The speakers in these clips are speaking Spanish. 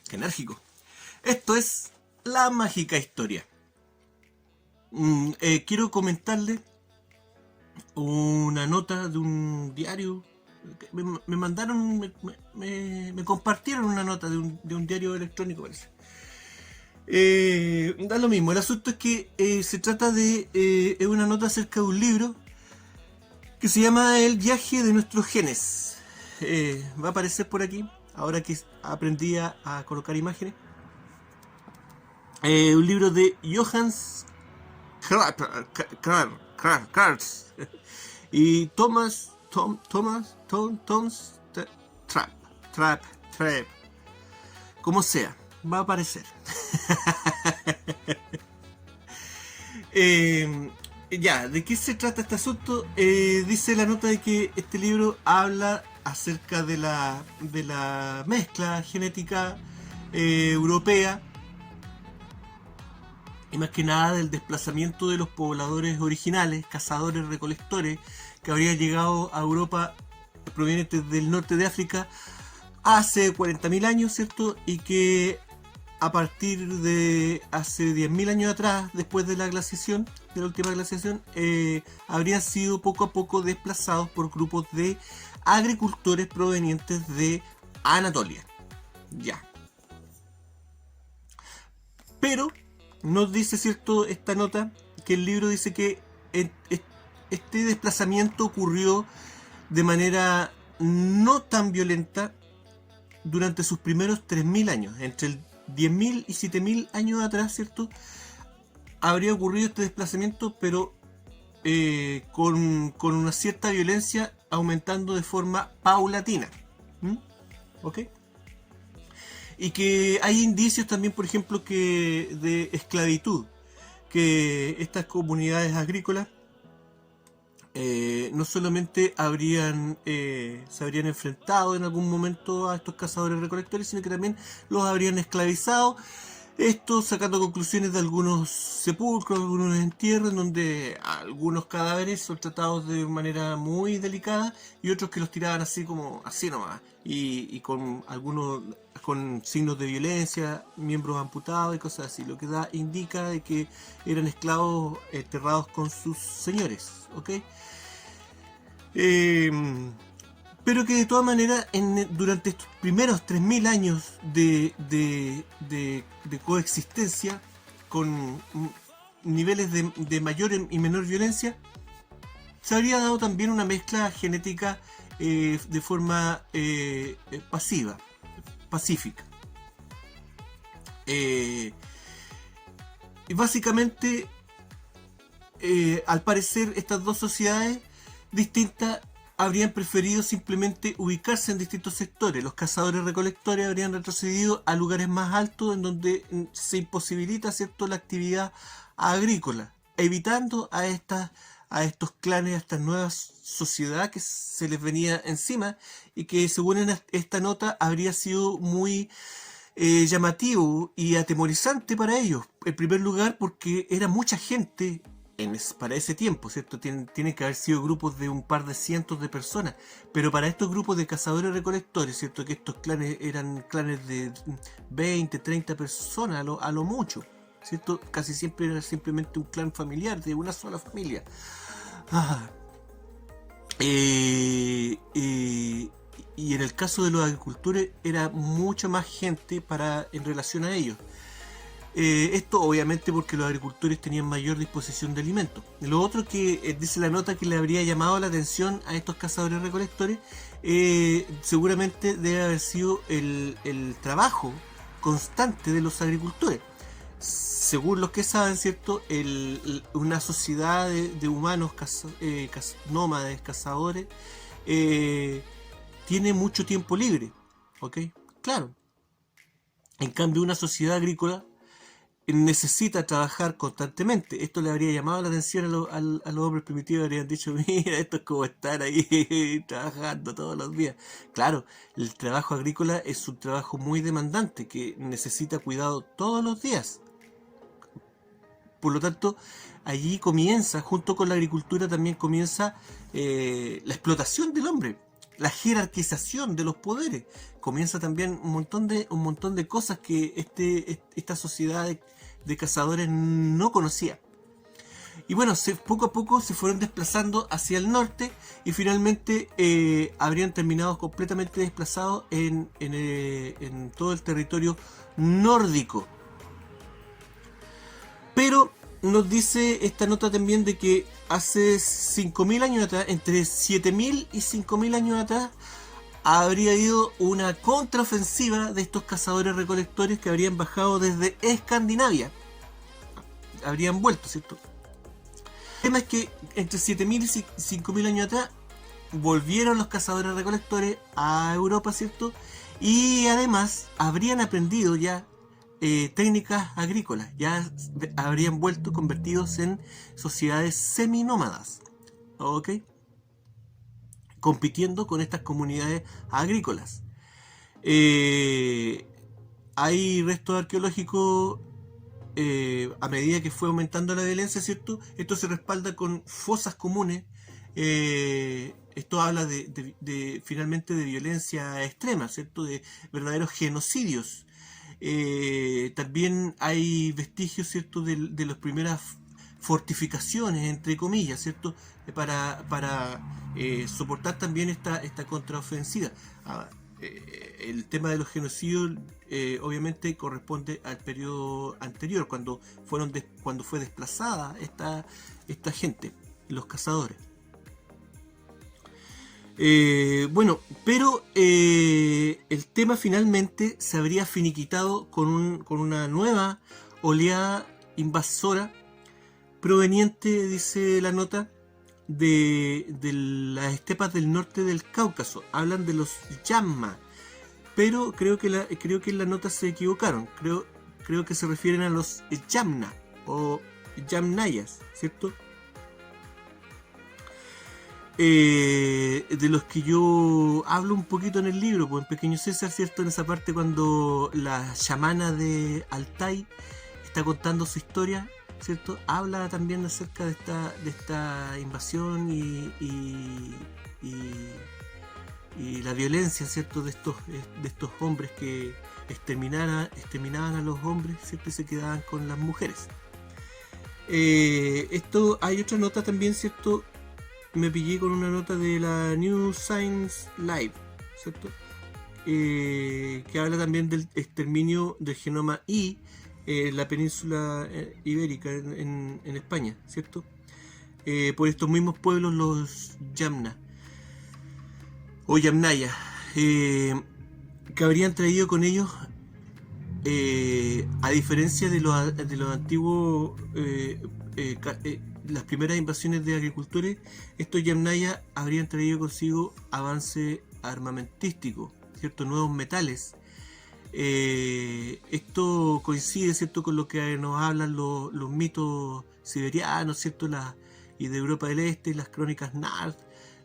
Qué enérgico. Esto es La Mágica Historia. Quiero comentarle una nota de un diario. Me mandaron, me compartieron una nota de un diario electrónico, parece. Da lo mismo, el asunto es que se trata de una nota acerca de un libro que se llama El viaje de nuestros genes. Va a aparecer por aquí, ahora que aprendí a colocar imágenes. Un libro de Johannes Karts y Thomas Trapp, como sea, va a aparecer. Ya, ¿de qué se trata este asunto? Dice la nota de que este libro habla acerca de la mezcla genética europea y más que nada del desplazamiento de los pobladores originales, cazadores, recolectores, que habrían llegado a Europa provenientes del norte de África hace 40.000 años, ¿cierto? Y que a partir de hace 10.000 años atrás, después de la glaciación, de la última glaciación, habrían sido poco a poco desplazados por grupos de agricultores provenientes de Anatolia. Ya. Pero nos dice, ¿cierto?, esta nota, que el libro dice que este desplazamiento ocurrió de manera no tan violenta durante sus primeros 3.000 años. Entre el 10.000 y 7.000 años atrás, ¿cierto?, habría ocurrido este desplazamiento, pero con una cierta violencia, aumentando de forma paulatina. ¿Ok? Y que hay indicios también, por ejemplo, que de esclavitud, que estas comunidades agrícolas no solamente se habrían enfrentado en algún momento a estos cazadores recolectores, sino que también los habrían esclavizado. Esto sacando conclusiones de algunos sepulcros, algunos entierros, en donde algunos cadáveres son tratados de manera muy delicada y otros que los tiraban así como así nomás, y con algunos con signos de violencia, miembros amputados y cosas así, lo que indica de que eran esclavos enterrados con sus señores, ¿ok? Pero que de todas maneras durante estos primeros 3.000 años de coexistencia con niveles de mayor y menor violencia, se habría dado también una mezcla genética de forma pacífica. Y básicamente, al parecer, estas dos sociedades distintas habrían preferido simplemente ubicarse en distintos sectores. Los cazadores recolectores habrían retrocedido a lugares más altos en donde se imposibilita, ¿cierto?, la actividad agrícola, evitando a estos clanes, a esta nueva sociedad que se les venía encima y que, según esta nota, habría sido muy llamativo y atemorizante para ellos. En primer lugar, porque era mucha gente para ese tiempo, ¿cierto? Tienen que haber sido grupos de un par de cientos de personas, pero para estos grupos de cazadores recolectores, ¿cierto?, que estos clanes eran clanes de 20, 30 personas a lo mucho, ¿cierto? Casi siempre era simplemente un clan familiar de una sola familia. Y en el caso de los agricultores era mucha más gente en relación a ellos. Esto obviamente porque los agricultores tenían mayor disposición de alimentos. Lo otro que dice la nota que le habría llamado la atención a estos cazadores recolectores, seguramente debe haber sido el trabajo constante de los agricultores. Según los que saben, ¿cierto?, una sociedad de humanos nómades, cazadores, tiene mucho tiempo libre, ¿ok? Claro. En cambio, una sociedad agrícola necesita trabajar constantemente. Esto le habría llamado la atención a los hombres primitivos. Habrían dicho, mira, esto es como estar ahí trabajando todos los días. Claro, el trabajo agrícola es un trabajo muy demandante que necesita cuidado todos los días. Por lo tanto, allí comienza, junto con la agricultura, también comienza la explotación del hombre. la jerarquización de los poderes. Comienza también un montón de cosas que esta sociedad de cazadores no conocía. Y bueno, poco a poco se fueron desplazando hacia el norte y finalmente habrían terminado completamente desplazados en todo el territorio nórdico. Pero nos dice esta nota también de que hace 5.000 años atrás, entre 7.000 y 5.000 años atrás, habría ido una contraofensiva de estos cazadores recolectores que habrían bajado desde Escandinavia. Habrían vuelto, ¿cierto? El tema es que entre 7.000 y 5.000 años atrás volvieron los cazadores recolectores a Europa, ¿cierto? Y además habrían aprendido ya técnicas agrícolas, ya habrían vuelto convertidos en sociedades seminómadas, ¿ok? Compitiendo con estas comunidades agrícolas. Hay restos arqueológicos a medida que fue aumentando la violencia, ¿cierto? Esto se respalda con fosas comunes. Esto habla finalmente de violencia extrema, ¿cierto? De verdaderos genocidios. También hay vestigios, ¿cierto? De las primeras fortificaciones, entre comillas, ¿cierto? Para soportar también esta contraofensiva. El tema de los genocidios obviamente corresponde al periodo anterior, cuando fue desplazada esta gente, los cazadores. Bueno, pero el tema finalmente se habría finiquitado con una nueva oleada invasora proveniente, dice la nota, de las estepas del norte del Cáucaso. Hablan de los Yamna, pero creo que en la nota se equivocaron. Creo que se refieren a los Yamna o Yamnayas, ¿cierto? De los que yo hablo un poquito en el libro, pues en Pequeño César, ¿cierto? En esa parte cuando la chamana de Altai está contando su historia, ¿cierto? Habla también acerca de esta invasión y la violencia, ¿cierto? De estos hombres que exterminaban a los hombres, ¿cierto? Y se quedaban con las mujeres. Hay otra nota también, ¿cierto? Me pillé con una nota de la New Science Live, ¿cierto? Que habla también del exterminio del genoma I en la península ibérica, en España, ¿cierto? Por estos mismos pueblos, los Yamna o Yamnaya, que habrían traído con ellos, a diferencia de los antiguos, las primeras invasiones de agricultores, estos Yamnaya habrían traído consigo avance armamentístico, ¿cierto? Nuevos metales. Esto coincide, ¿cierto?, con lo que nos hablan los mitos siberianos, ¿cierto?, y de Europa del Este, las crónicas Nard,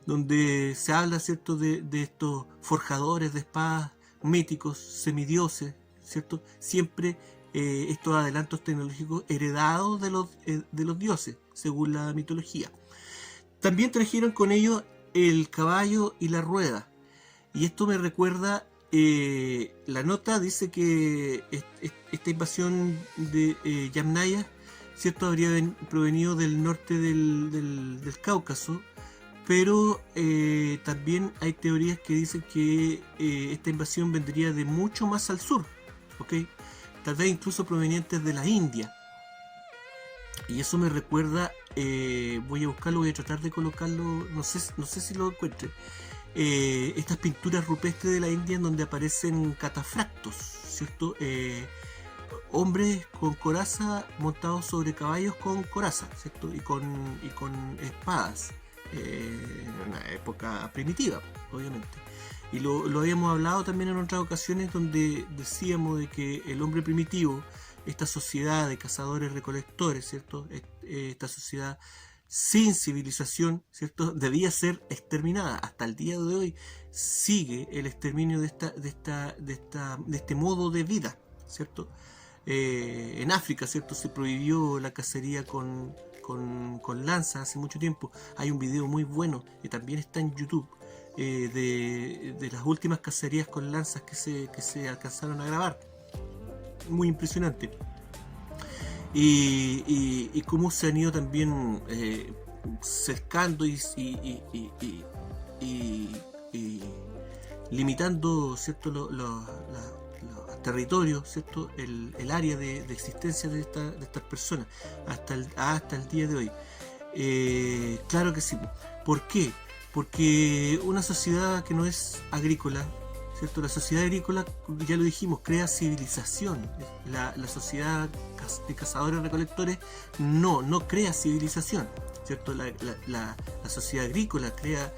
donde se habla, ¿cierto?, de estos forjadores de espadas míticos, semidioses, ¿cierto? Siempre estos adelantos tecnológicos heredados de los dioses, según la mitología. También trajeron con ellos el caballo y la rueda. Y esto me recuerda, la nota dice que esta invasión de Yamnaya, ¿cierto?, habría provenido del norte del Cáucaso, pero también hay teorías que dicen que esta invasión vendría de mucho más al sur, ¿ok? Tal vez incluso provenientes de la India. Y eso me recuerda, voy a buscarlo, voy a tratar de colocarlo, no sé si lo encuentre, estas pinturas rupestres de la India en donde aparecen catafractos, ¿cierto? Hombres con coraza montados sobre caballos con coraza, ¿cierto? Y con espadas, en una época primitiva, obviamente. Y lo habíamos hablado también en otras ocasiones, donde decíamos de que el hombre primitivo, esta sociedad de cazadores recolectores, ¿cierto?, esta sociedad sin civilización, ¿cierto?, debía ser exterminada. Hasta el día de hoy sigue el exterminio de este modo de vida, ¿cierto? En África, ¿cierto?, se prohibió la cacería con lanzas hace mucho tiempo. Hay un video muy bueno que también está en YouTube, de las últimas cacerías con lanzas que se alcanzaron a grabar. Muy impresionante. Y cómo se han ido también cercando y limitando, ¿cierto?, los territorios, ¿cierto?, el área de existencia de estas personas hasta el día de hoy. Claro que sí. ¿Por qué? Porque una sociedad que no es agrícola, ¿cierto? La sociedad agrícola, ya lo dijimos, crea civilización. La sociedad de cazadores-recolectores no crea civilización, ¿cierto? La sociedad agrícola crea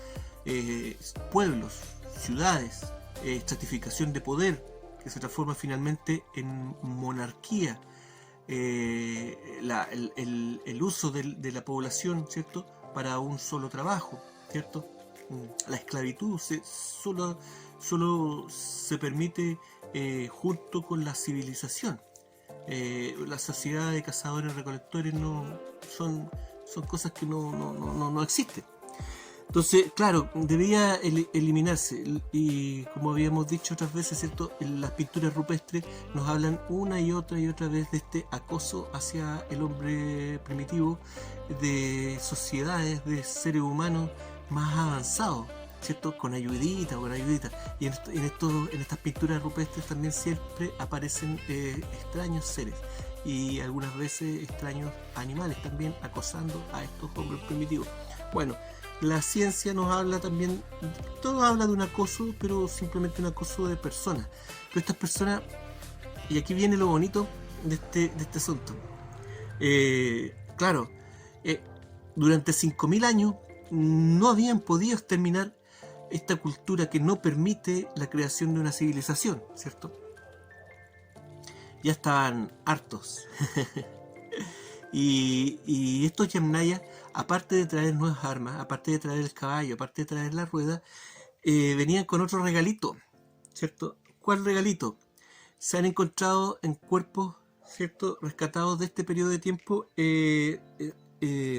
pueblos, ciudades, estratificación de poder, que se transforma finalmente en monarquía. El uso de la población, ¿cierto?, para un solo trabajo, ¿cierto? La esclavitud solo se permite junto con la civilización. La sociedad de cazadores recolectores son cosas que no existen. Entonces, claro, debía eliminarse. Y como habíamos dicho otras veces, ¿cierto?, las pinturas rupestres nos hablan una y otra vez de este acoso hacia el hombre primitivo, de sociedades, de seres humanos más avanzados, ¿cierto?, con ayudita. Y en estas pinturas rupestres también siempre aparecen extraños seres y algunas veces extraños animales también acosando a estos hombres primitivos. Bueno, la ciencia nos habla también, todo habla de un acoso, pero simplemente un acoso de personas. Pero estas personas, y aquí viene lo bonito de este asunto. Claro, durante 5.000 años no habían podido exterminar esta cultura que no permite la creación de una civilización, ¿cierto? Ya estaban hartos. Y estos Yamnaya, aparte de traer nuevas armas, aparte de traer el caballo, aparte de traer la rueda, venían con otro regalito, ¿cierto? ¿Cuál regalito? Se han encontrado en cuerpos, ¿cierto?, rescatados de este periodo de tiempo,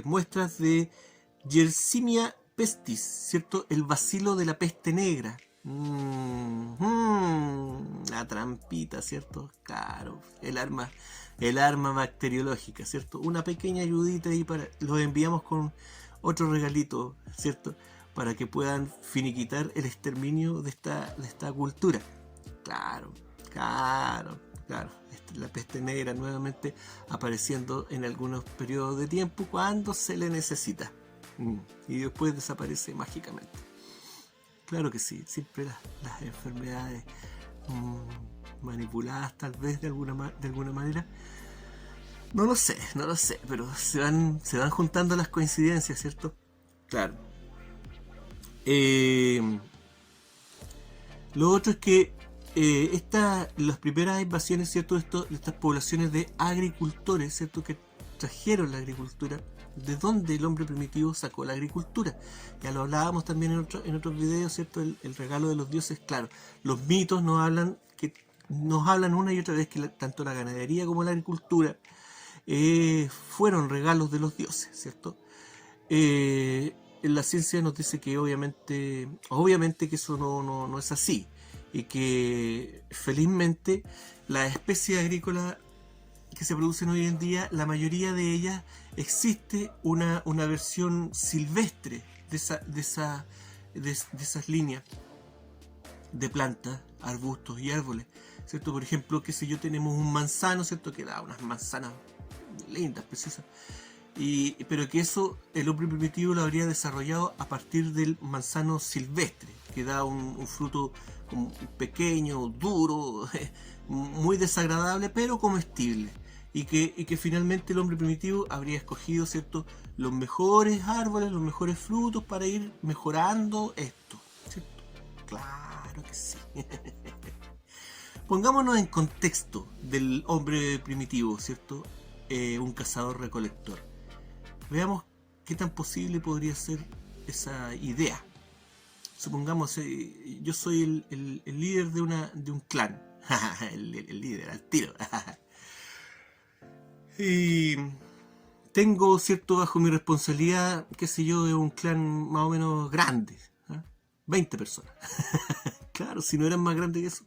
muestras de Yersinia pestis, ¿cierto?, el bacilo de la peste negra. La trampita, ¿cierto? Claro, el arma bacteriológica, ¿cierto? Una pequeña ayudita ahí los enviamos con otro regalito, ¿cierto?, para que puedan finiquitar el exterminio de esta cultura. Claro. La peste negra nuevamente apareciendo en algunos periodos de tiempo cuando se le necesita. Y después desaparece mágicamente. Claro que sí, siempre las enfermedades manipuladas tal vez de alguna manera. No lo sé, pero se van juntando las coincidencias, ¿cierto? Claro. Lo otro es que las primeras invasiones, ¿cierto?, de estas poblaciones de agricultores, ¿cierto?, que trajeron la agricultura. ¿De dónde el hombre primitivo sacó la agricultura? Ya lo hablábamos también en otros videos, ¿cierto? El regalo de los dioses, claro. Los mitos nos hablan una y otra vez que tanto la ganadería como la agricultura fueron regalos de los dioses, ¿cierto? La ciencia nos dice que obviamente que eso no es así, y que felizmente las especies agrícolas que se producen hoy en día, la mayoría de ellas existe una versión silvestre de esas líneas de plantas, arbustos y árboles, ¿cierto? Por ejemplo, qué sé yo, tenemos un manzano, ¿cierto?, que da unas manzanas lindas, preciosas, pero que eso el hombre primitivo lo habría desarrollado a partir del manzano silvestre, que da un fruto pequeño, duro, muy desagradable, pero comestible. Y que finalmente el hombre primitivo habría escogido, ¿cierto?, los mejores árboles, los mejores frutos para ir mejorando esto, ¿cierto? Claro que sí. Pongámonos en contexto del hombre primitivo, ¿cierto? Un cazador-recolector. Veamos qué tan posible podría ser esa idea. Supongamos, yo soy el líder de un clan. el líder, al tiro. Y tengo, ¿cierto?, bajo mi responsabilidad, qué sé yo, de un clan más o menos grande, ¿eh? 20 personas. Claro, si no eran más grandes que eso.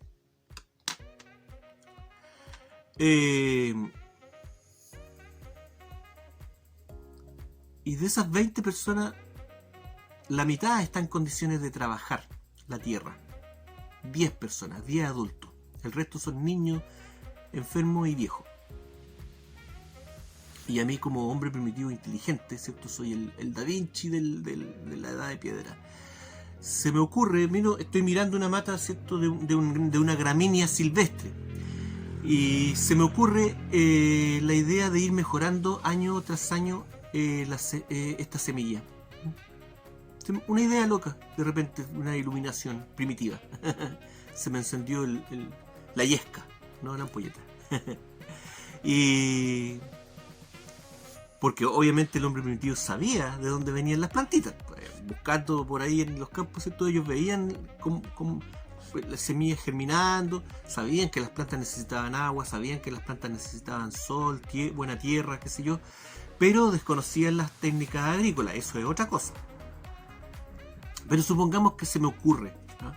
Y de esas 20 personas, la mitad está en condiciones de trabajar la tierra. 10 personas, 10 adultos. El resto son niños, enfermos y viejos. Y a mí, como hombre primitivo inteligente, ¿cierto? Soy el Da Vinci de la edad de piedra. Se me ocurre, estoy mirando una mata, ¿cierto? de una gramínea silvestre. Y se me ocurre la idea de ir mejorando año tras año esta semilla. Una idea loca, de repente, una iluminación primitiva. Se me encendió la yesca, no la ampolleta. Y porque obviamente el hombre primitivo sabía de dónde venían las plantitas. Buscando por ahí en los campos, ¿cierto? Ellos veían las semillas germinando, sabían que las plantas necesitaban agua, sabían que las plantas necesitaban sol, buena tierra, qué sé yo, pero desconocían las técnicas agrícolas. Eso es otra cosa. Pero supongamos que se me ocurre, ¿no?,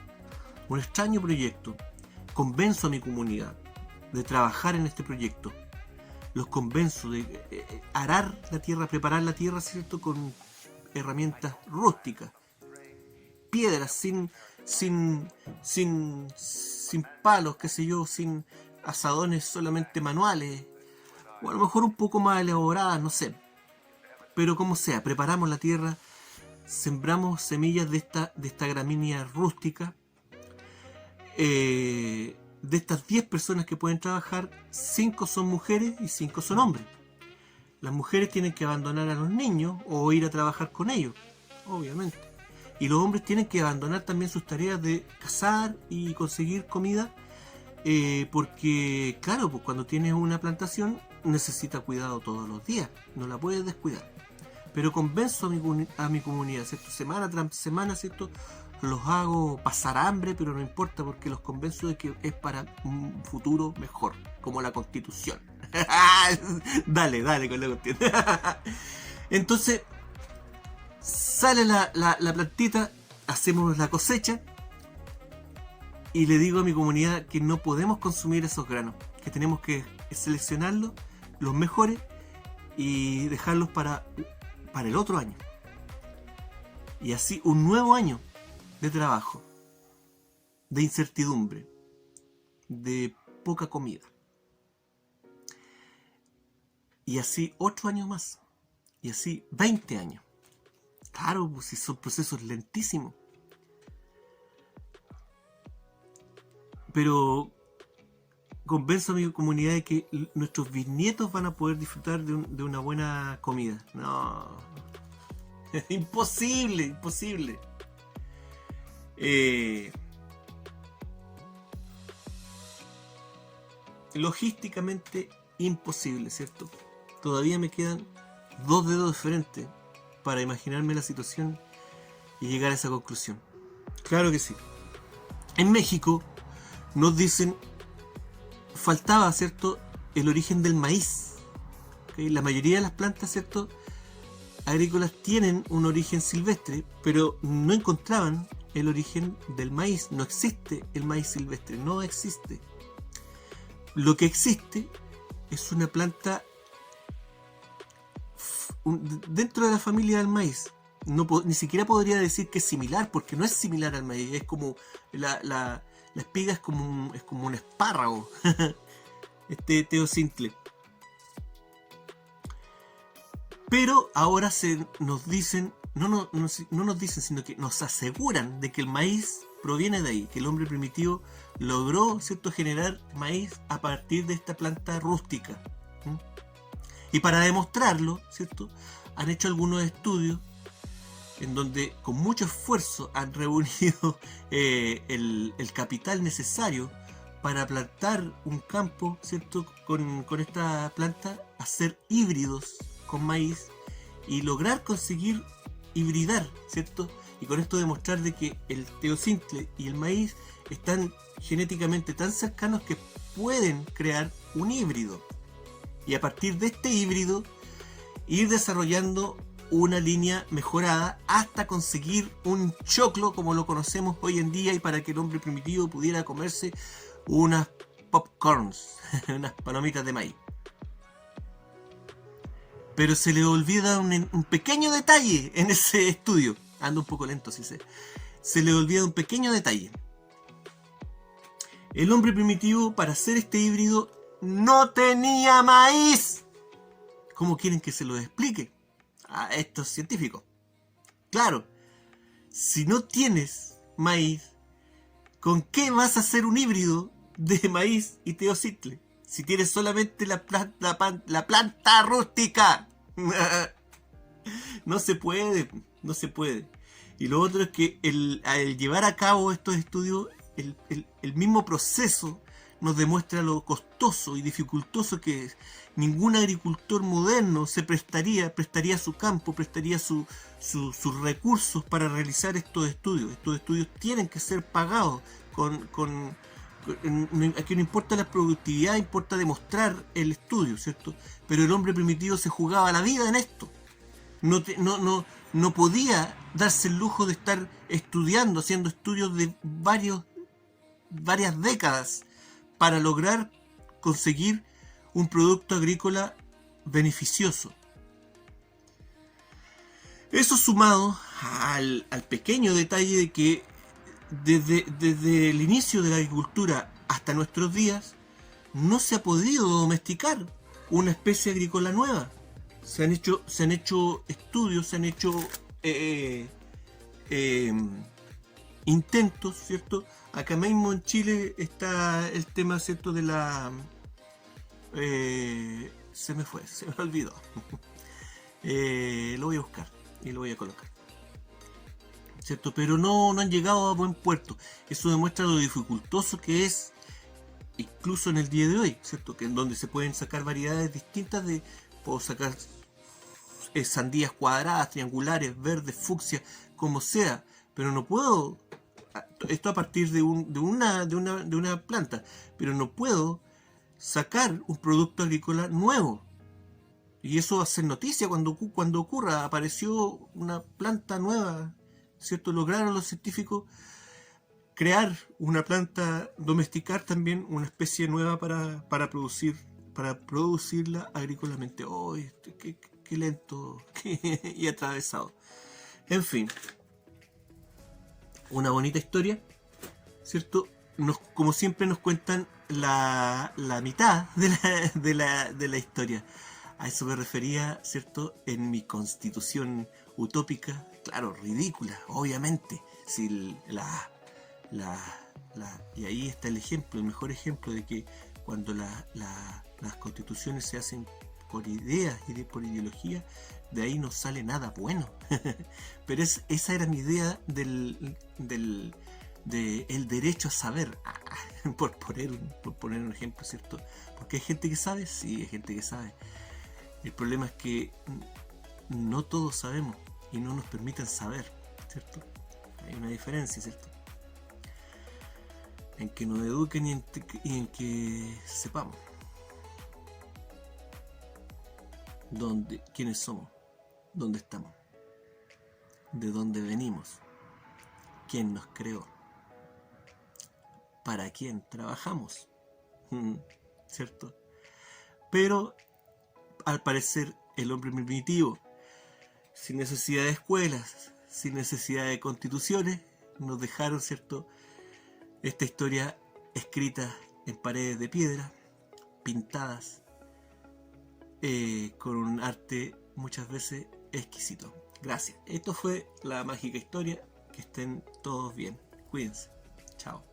un extraño proyecto. Convenzo a mi comunidad de trabajar en este proyecto. Los convenzo de arar la tierra, preparar la tierra, ¿cierto?, con herramientas rústicas, piedras, sin palos, qué sé yo, sin asadones solamente manuales, o a lo mejor un poco más elaboradas, no sé. Pero como sea, preparamos la tierra, sembramos semillas de esta gramínea rústica. De estas 10 personas que pueden trabajar, 5 son mujeres y 5 son hombres. Las mujeres tienen que abandonar a los niños o ir a trabajar con ellos, obviamente. Y los hombres tienen que abandonar también sus tareas de cazar y conseguir comida, porque, claro, pues cuando tienes una plantación necesita cuidado todos los días, no la puedes descuidar. Pero convenzo a mi comunidad, ¿cierto? Semana tras semana, ¿cierto? Los hago pasar hambre, pero no importa, porque los convenzo de que es para un futuro mejor, como la Constitución. Dale con la Constitución. Entonces, sale la plantita, hacemos la cosecha, y le digo a mi comunidad que no podemos consumir esos granos, que tenemos que seleccionarlos, los mejores, y dejarlos para el otro año. Y así un nuevo año de trabajo, de incertidumbre, de poca comida. Y así 8 años más. Y así 20 años. Claro, pues si son procesos lentísimos. Pero convenzo a mi comunidad de que nuestros bisnietos van a poder disfrutar de una buena comida. No. Imposible. Logísticamente imposible, ¿cierto? Todavía me quedan 2 dedos de frente para imaginarme la situación y llegar a esa conclusión. Claro que sí. En México nos dicen, faltaba, ¿cierto?, el origen del maíz. ¿Okay? La mayoría de las plantas, ¿cierto?, agrícolas tienen un origen silvestre, pero no encontraban el origen del maíz. No existe el maíz silvestre, no existe. Lo que existe es una planta dentro de la familia del maíz. Ni siquiera podría decir que es similar, porque no es similar al maíz. Es como la espiga es como un espárrago. Teocintle. Pero ahora nos dicen, no nos dicen, sino que nos aseguran de que el maíz proviene de ahí, que el hombre primitivo logró, ¿cierto?, generar maíz a partir de esta planta rústica. Y para demostrarlo, ¿cierto?, han hecho algunos estudios en donde con mucho esfuerzo han reunido el capital necesario para plantar un campo, ¿cierto?, con esta planta, hacer híbridos con maíz y lograr conseguir hibridar, ¿cierto? Y con esto demostrar de que el teocintle y el maíz están genéticamente tan cercanos que pueden crear un híbrido. Y a partir de este híbrido ir desarrollando una línea mejorada hasta conseguir un choclo como lo conocemos hoy en día, y para que el hombre primitivo pudiera comerse unas popcorns, unas palomitas de maíz. Pero se le olvida un pequeño detalle en ese estudio. Ando un poco lento, sí sé. Se le olvida un pequeño detalle. El hombre primitivo, para hacer este híbrido, no tenía maíz. ¿Cómo quieren que se lo explique a estos científicos? Claro, si no tienes maíz, ¿con qué vas a hacer un híbrido de maíz y teocitle? Si tienes solamente la planta rústica. No se puede, no se puede. Y lo otro es que al llevar a cabo estos estudios, el mismo proceso nos demuestra lo costoso y dificultoso que es. Ningún agricultor moderno prestaría su campo, prestaría sus recursos para realizar estos estudios. Estos estudios tienen que ser pagados aquí no importa la productividad, importa demostrar el estudio, ¿cierto? Pero el hombre primitivo se jugaba la vida en esto. No podía darse el lujo de estar estudiando, haciendo estudios de varias décadas para lograr conseguir un producto agrícola beneficioso. Eso sumado al pequeño detalle de que desde el inicio de la agricultura hasta nuestros días no se ha podido domesticar una especie agrícola nueva. Se han hecho estudios, se han hecho intentos, ¿cierto? Acá mismo en Chile está el tema, ¿cierto? De la... se me olvidó. Lo voy a buscar y lo voy a colocar, ¿cierto? Pero no han llegado a buen puerto. Eso demuestra lo dificultoso que es, incluso en el día de hoy, ¿cierto? Que en donde se pueden sacar variedades distintas puedo sacar sandías cuadradas, triangulares, verdes, fucsia, como sea, pero no puedo, esto a partir de una planta, pero no puedo sacar un producto agrícola nuevo. Y eso va a ser noticia cuando ocurra. Apareció una planta nueva, ¿cierto? Lograron los científicos crear una planta, domesticar también una especie nueva para producirla agrícolamente. ¡Oh, qué lento y atravesado! En fin, una bonita historia, ¿cierto? Como siempre nos cuentan la mitad de la historia. A eso me refería, ¿cierto? En mi constitución utópica, claro, ridícula, obviamente. Si y ahí está el ejemplo, el mejor ejemplo de que cuando las constituciones se hacen por ideas y por ideología, de ahí no sale nada bueno. Pero esa era mi idea del el derecho a saber, por poner un ejemplo, ¿cierto? Porque hay gente que sabe, sí, hay gente que sabe. El problema es que no todos sabemos y no nos permiten saber, ¿cierto? Hay una diferencia, ¿cierto? En que nos eduquen y en que sepamos quiénes somos, dónde estamos, de dónde venimos, quién nos creó, para quién trabajamos, ¿cierto? Pero al parecer el hombre primitivo, sin necesidad de escuelas, sin necesidad de constituciones, nos dejaron, ¿cierto?, esta historia escrita en paredes de piedra, pintadas, con un arte muchas veces exquisito. Gracias. Esto fue la mágica historia. Que estén todos bien. Cuídense. Chao.